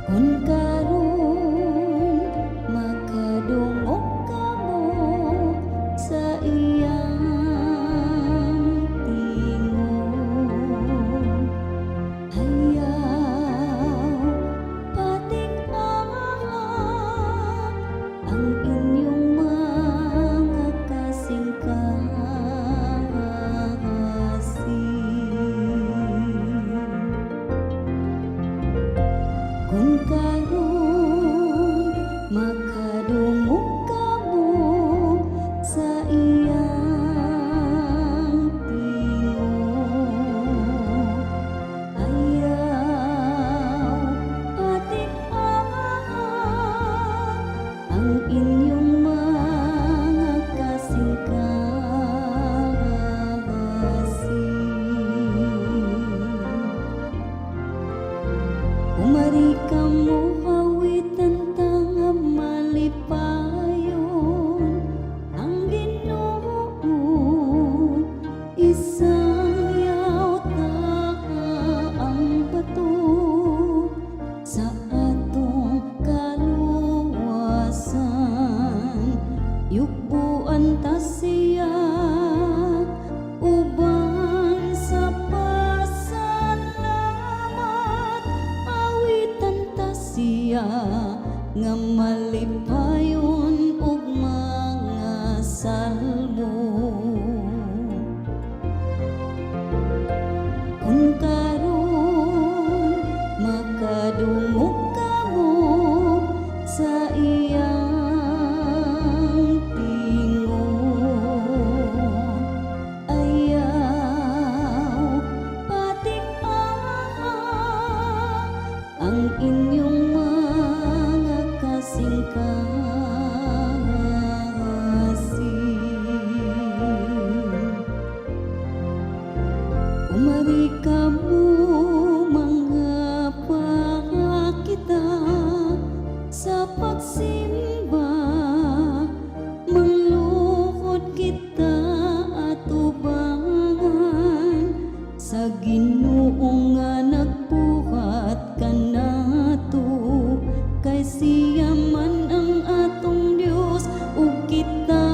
Kun karon makadungog kamo sa iyang tingog, hayaw patik-awak ang inyong mga kasing-kasing. Kun karon makadungog kamo sa iyang tingog, ayaw patik-awak ang inyong mga kasing-kasing. Umari kamo hawitan tanga malipayon ang Ginoo, isang yaw taha ang bato sa atong kaluwasan. Yugbuan ta siya uban sa pasalamat, awitan ta siya nga malipayon ug mga salmo. Kun karon makadungog kamo sa iyang tingog, ayaw patik-awak ang inyong mga kasing-kasing. Umari kamo mga pakita sa pagsimba, manglukod kita atubangan sa Ginoo nga nagbuhat kanato, kay siya man ang atong Dios ug kita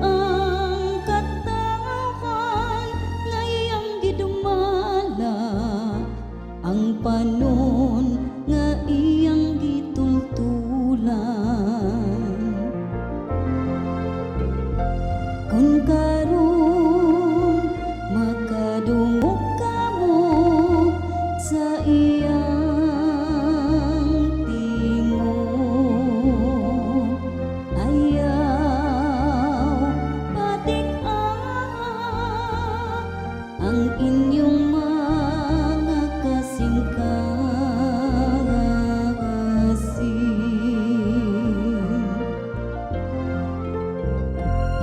ang katawhan nga iyang gidumala, ang panon nga iyang gitultulan. Kun karon makadungog kamo sa iyang tingog, ayaw patik-awak ang inyong mga kasing-kasing.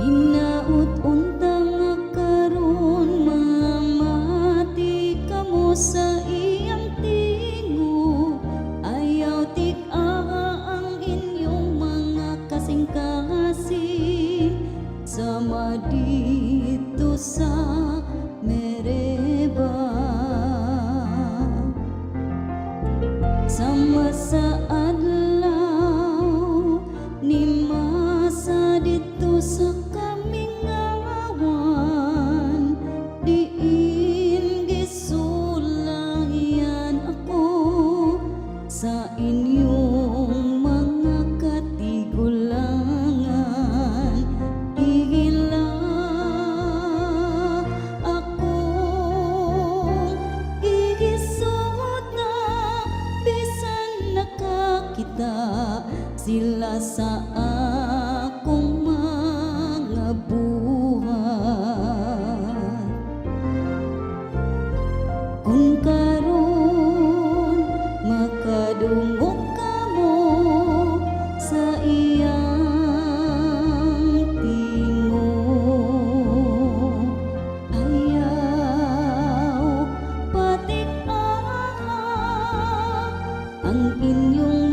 Hinaut unta nga karon mamati kamo sa iyang tingog, ayaw tik-aha ang inyong mga kasing-kasing. Sama dito sa Mereba, sama sa adlaw ni masa dito sa kamingawan, diin gisulayan ako sa inyong mga katigulangan. Ihila akong igisod na bisan nakakita sila sa akong mga buhat. Kun karon makadungog kamo sa iyang tingog, ayaw patik-awak ang inyong